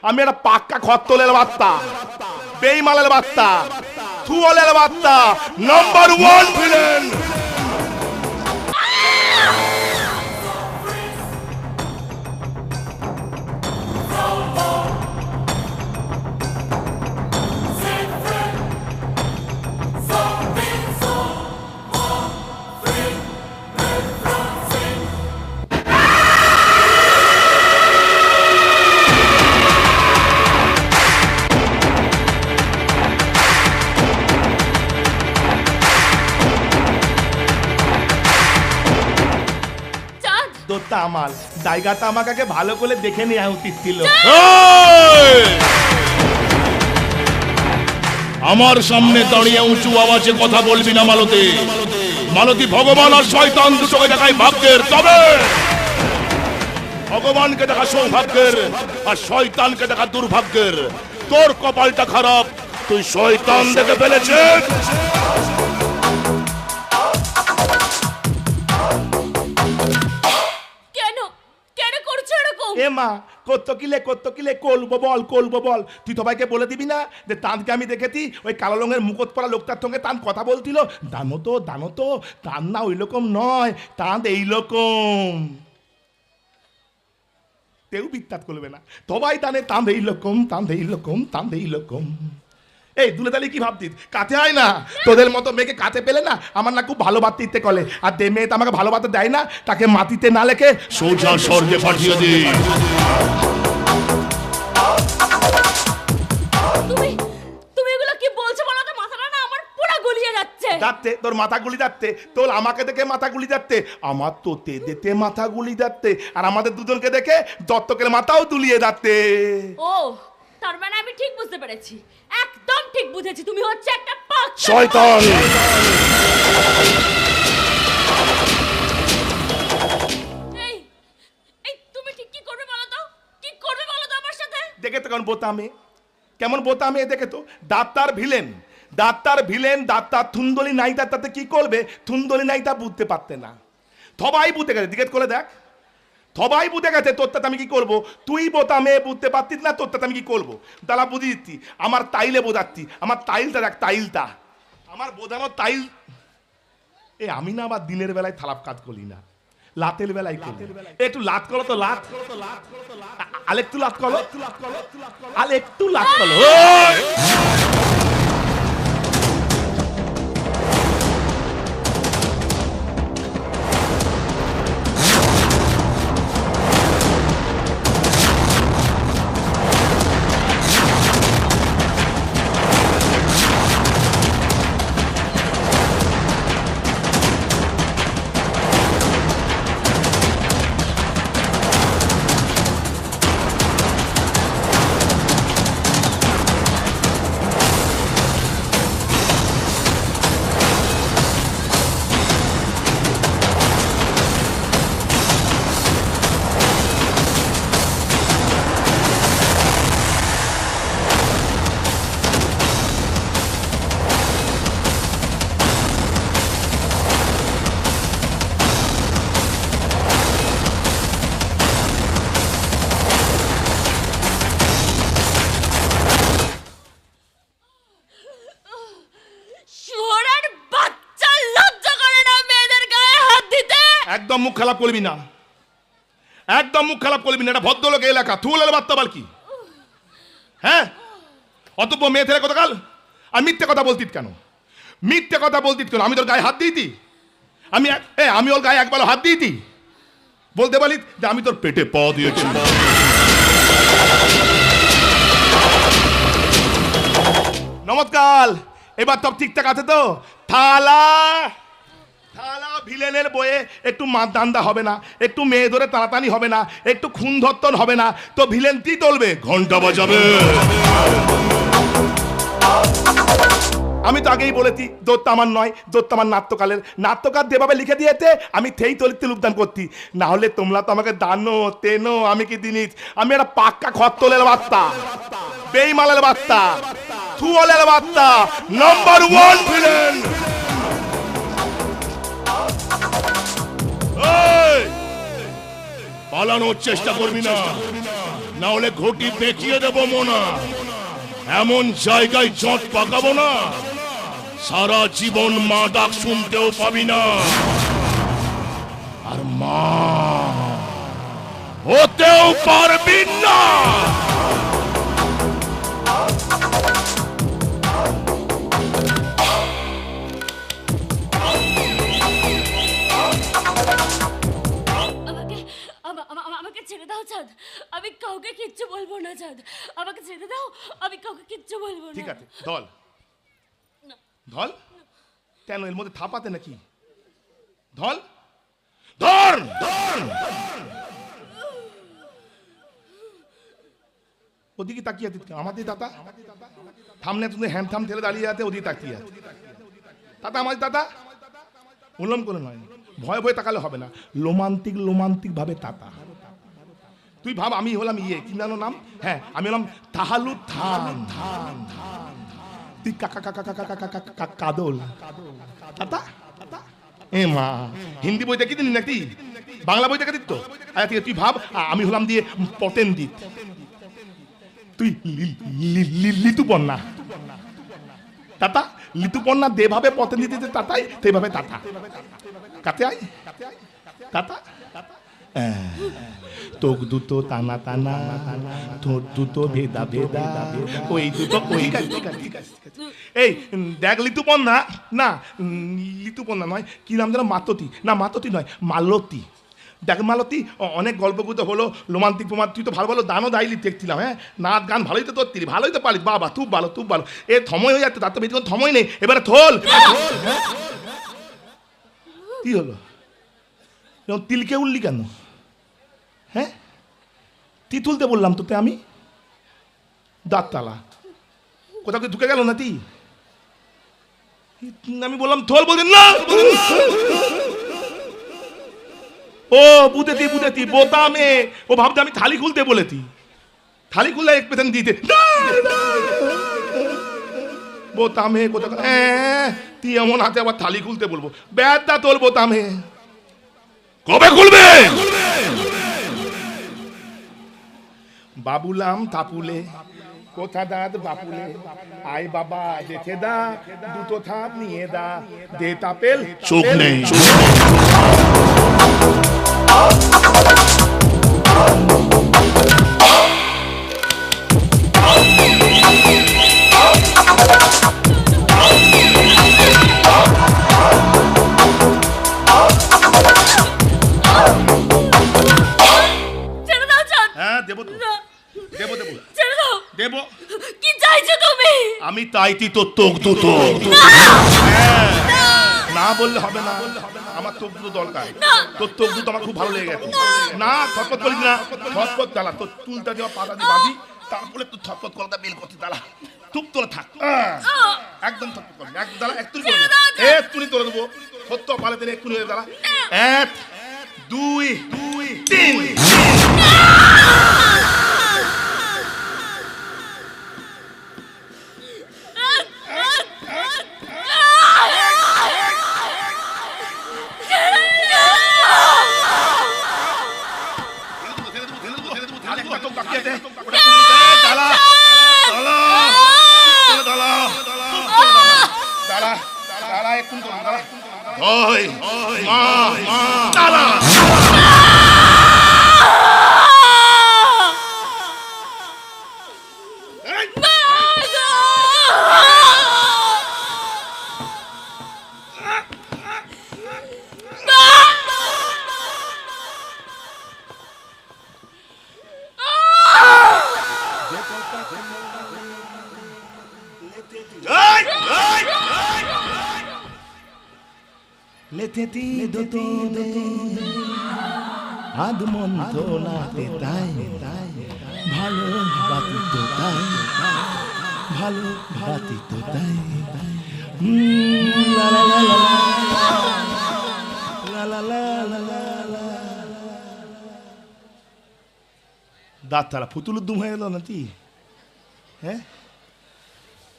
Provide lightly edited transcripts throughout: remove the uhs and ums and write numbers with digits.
আমি একটা পাক্কা খত্তলের বার্তা, বেইমালের বার্তা, থুয়ালের বার্তা, নাম্বার 1 ভিলেন। তামাল জায়গাটা আমাকে ভালো করে দেখে নেওয়া উচিত ছিল। আমার সামনে দাঁড়িয়ে উঁচু আওয়াজে কথা বলবি না মালতী। মালতী ভগবান আর শয়তান দুটোকে দেখায় ভাগ্যের, তবে ভগবানকে দেখা সৌভাগ্যের আর শয়তানকে দেখা দুর্ভাগ্যের। তোর কপালটা খারাপ, তুই শয়তান দেখে ফেলেছিস। এ মা কত কিলে করবো বল। তুই সবাইকে বলে দিবি না যে তানকে আমি দেখেছি ওই কালো রঙের মুকুট পরা লোকটার সঙ্গে তান কথা বলছিল। দানো তো তান না ওই রকম নয়, তান এইরকম। কেউ বিত্তাত করবে না, সবাই তানে তান এইরকম। এই দুলে তালি কি ভাবতিস কাছে হয় না? তোদের মতো মেয়েকে কাছে পেলে না আমার না খুব ভালো বাড়তে ইচ্ছে করে। আর যে মেয়ে আমাকে ভালো বাড়তে দেয় না তাকে মাটিতে না লেখে সোজা স্বর্গে পাঠিয়ে দি। তুমি এগুলো কি বলছো বলো তো? মাথাটা না আমার পুরো গুলিয়ে যাচ্ছে। তোর মাথা গুলি যাচ্ছে, তোর আমাকে দেখে মাথা গুলি যাচ্ছে, আমার তো তেদেতে মাথা গুলি যাচ্ছে, আর আমাদের দুজনকে দেখে দত্তকের মাথাও দুলিয়ে যাচ্ছে। ও তার মানে আমি ঠিক বুঝতে পেরেছি, একদম ঠিক বুঝেছি, তুমি হচ্ছে একটা পাক্কা শয়তান। এই তুমি ঠিক কি করবে বলো তো? কি করবে বলো তো আমার সাথে? দেখে তো কেমন বোতামে দেখে তো। ডাক্তার থুন্দলি নাইতা তাতে কি করবে? থুন্দলি নাইতা বুঝতে পারতে না, সবাই বুঝতে গেছে। জিজ্ঞেস করে দেখ, সবাই বুঝে গেছে তোরটাতে আমি কি করবো। তুই বোতামে বুঝতে পারতিস না তোরটাতে আমি কি করবো। তারা বুঝিয়ে দিচ্ছি, আমার তাইলে বোঝাচ্ছি। আমার তাইলটা দেখ, তাইলটা আমার বোঝানোর তাইল। আমি না আবার দিনের বেলায় থালাপ কাজ করি না, লাতের বেলায় একটু লাত করো তো, লাত আরেকটু লাত করো, আরেকটু লাত করো। একদম মুখ খারাপ করবি না, একদম মুখ খারাপ করবি না। এটা ভদ্রলোক এলাকা, থুলের বার্তা বল কি? হ্যাঁ, অতপ্য মেয়ে ছেলে কতকাল আর মিথ্যে কথা বলতিস কেন? মিথ্যে কথা বলতিস কেন? আমি তোর গায়ে হাত দিইতি? আমি ওর গায়ে একবার হাত দিইতি? বলতে পারি যে আমি তোর পেটে পা দিয়েছি। নমস্কার, এবার সব ঠিকঠাক আছে তো? থালা ভিলেনের বয়ে একটু মারদান্দা হবে না, একটু মেয়ে ধরে টানাটানি হবে না, একটু খুন ধর্তন হবে না, তো ভিলেন কি চলবে? ঘন্টা বাজাবে। আমি তো আগেই বলেছি দোত্ত আমার নয়, দোত্ত আমার নাট্যকালের। নাট্যকার যেভাবে লিখে দিয়েছে আমি সেই তলিতে রূপদান করছি। না হলে তোমরা তো আমাকে দানো তেনো, আমি কি জিনিস? আমি একটা পাক্কা খত্তলের বার্তা, বেইমালের বার্তা, থুয়ালের বার্তা, নাম্বার 1 ভিলেন। পালানোর চেষ্টা করবি না, না হলে ঘটি বেঁকিয়ে দেবো মোনা। এমন জায়গায় জট পাকাবো না, সারা জীবন মা ডাক শুনতেও পাবি না। আর মা হতেও পারবি না। আমাকে ছেড়ে দাও চাঁদ, আমি কাউকে কিচ্ছু বলবো না চাঁদ, আমাকে ছেড়ে দাও, আমি কাউকে কিচ্ছু বলবো না। ঠিক আছে ধল ধল, কেন এর মধ্যে থাপাতে নাকি? ধল ধর ধর। ওদিকে তাকিয়ে আছে আমাদের দাদা, থামনে তুমি হ্যাম থাম ঠেলে দাঁড়িয়ে আছে, ওদিকে তাকিয়ে আছে দাদা, আমাদের দাদা উল্লম করে নয়, ভয় ভয়ে তাকালে হবে না, রোমান্টিক ভাবে তাতা। তুই ভাব আমি হলাম ইয়ে কি জানো নাম, হ্যাঁ আমি হলাম তাহালু থান, তুই কাকা কাকা কাকা কাকা কাকা কাদল তাতা। এ মা, হিন্দি বই দেখি দিন নাকি বাংলা বই দেখে দিত? আচ্ছা ঠিক আছে, তুই ভাব আমি হলাম দিয়ে পতেন্দিত, তুই লিতুপন্না তাতা, লিতুপন্না দেভাবে পতেন্দিত তাতাই তেভাবে তাতা, কাতে আয় তাতা। তোক দুটো টানা টানা, ঠোঁট দুটো ভেদা ভেদা, ওই দুটো ওই। এই দেখ লিতুপন্না, না লিতুপন্না নয়, কি নাম যেন, মাততি, না মাততি নয় মালতী। দেখ মালতী, অনেক গল্পগুলো হলো রোমান্টিক প্রমাণ, তুই তো ভালো ভালো দানও দাইলি দেখছিলাম, হ্যাঁ নাচ গান ভালোই তো করতিলি, ভালোই তো পারিস, বাবা খুব ভালো খুব ভালো। এ থময় হয়ে যাচ্ছে, তার তো বেশি কোনো থময় নেই, এবারে থল। কি হলো তিলকে উঠলি কেন? হ্যাঁ তি তুলতে বললাম তোতে আমি, দাঁততালা কোথাও ঢুকে গেল না তি? আমি বললাম থল, বলছেন না। ও বুঝেছি বোতামে, ও ভাবতে আমি থালি খুলতে বলেছি, থালি খুললে এক পেছন দিতে বোতামে কোথাও। তুই এমন হাতে আবার থালি খুলতে বলবো, ব্যাদা তোল বোতামে। কবে খুলবে? বাবুলাম তাপুলে, কোথা দাঁত বাপুলে, আয় বাবা দেখে দা, দুটো থাপ নিয়ে দা, দে তাপেল চোখ নেই। দেব কি চাইছো তুমি? আমি তাইতি তোর তোক দুটো। না বললে হবে না, আমার তোক দুটো দরকার, তোর তোক দুটো আমার খুব ভালো লেগে গেছে। না ছটপট করিস না, ছটপট দাঁড়া, তোর চুলটা দিয়ে পাতা দিয়ে বাঁধি, তারপরে তুই ছটপট করাটা বেল করতে দাঁড়া, চুপ তোরা থাক, একদম ছটপট করবি, একদম দাঁড়া, একটুনি করে এক্ষুনি তোলে দেবো, সত্য পালে দিলে এক্ষুনি হয়ে দাঁড়া, 1 2 3। লেথেতি দোতো দে আদমন্ত নাতে তাই ভালো বাতি তো তাই, ভালো বাতি তো তাই, লা লা লা লা লা লা লা লা। দাঁত তারা ফুতুলুর দুম হয়ে গেল নাকি? হ্যাঁ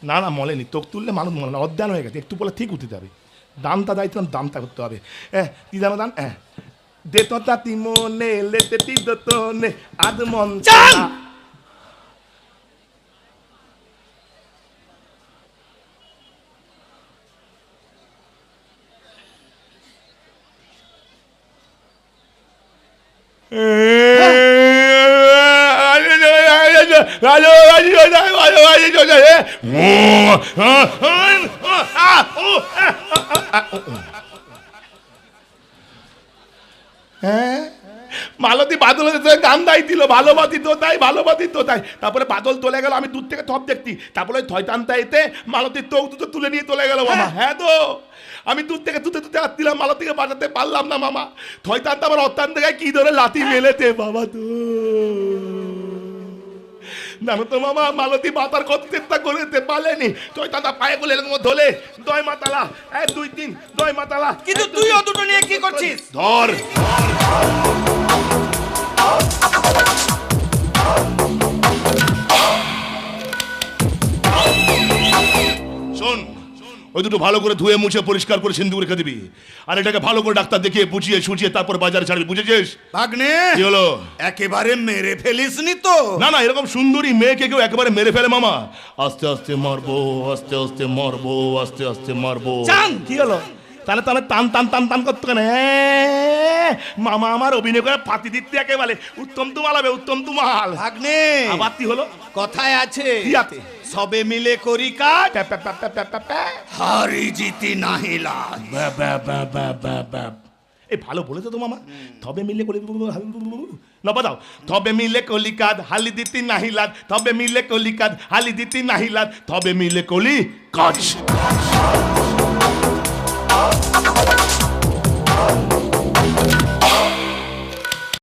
না না মলেনি, তোক তুললে মানুষ মলে না, অজ্ঞান হয়ে গেছে, একটু বলে ঠিক উঠতে যাবে, দামটা দায়িত্ব দামটা করতে হবে। কি জানো দান, দে তো তাতি মনে লেতে তি দোতনে আদমন হ্যাঁ, মালতী বাদল গান দাই দিল, ভালোবাসি তো তাই, ভালোবাসি তো তাই। তারপরে বাদল চলে গেল, আমি দূর থেকে থপ দেখছি। তারপরে থয়তানটা এতে মালতীর চোখ দুটো তুলে নিয়ে চলে গেল মামা। হ্যাঁ তো, আমি দূর থেকে তুতে তুতে আসছিলাম, মালতীকে বাঁচাতে পারলাম না মামা। থয়তানটা আমার অত্যান থেকে কি ধরে লাথি মেলেতে বাবা তো। জানো তো মামা, মালতী মাতার কত চেষ্টা করতে পারেনি, থয়তানটা পায়ে গুলে ধরে দয় মাতালা 1 2 3 দয় মাতালা। কিন্তু তুইও দুটো নিয়ে কি করছিস? ধর। শোন, ওই দুটো ভালো করে ধুয়ে মুছে পরিষ্কার করে সিন্ধুক রেখে দিবি, আর এটাকে ভালো করে ডাক্তার দেখিয়ে বুঝিয়ে সুচিয়ে তারপর বাজারে ছাড়বি, বুঝেছিস? ভাগ্নে, কি হলো? একেবারে মেরে ফেলিসনি তো? না না, এরকম সুন্দরী মেয়েকে কেউ একেবারে মেরে ফেলে মামা? আস্তে আস্তে মারবো, আস্তে আস্তে মারবো, আস্তে আস্তে মারবো। চান কি হলো? তাহলে তাহলে টান টান টান টান করতে কেন? মামা আমার অভিনয় করে ফাতি দিতে একেবারে উত্তম তুমাল হবে, উত্তম তুমাল। ভাগ্নে, আবার কি হলো? কথায় আছে, কি আছে? সবে মিলে করি কাজ, প্যা, প্যা, প্যা, প্যা, প্যা, প্যা, প্যা। হারি জিতি নাহি লাজ। এই ভালো বলেছো তো মামা। তবে মিলে কলি না বাদাও। তবে মিলে কলি কাজ হালি দিতি নাহিলাদ, তবে মিলে কলি কাজ হালি দিতি নাহিলাদ, তবে মিলে কলি কাজ।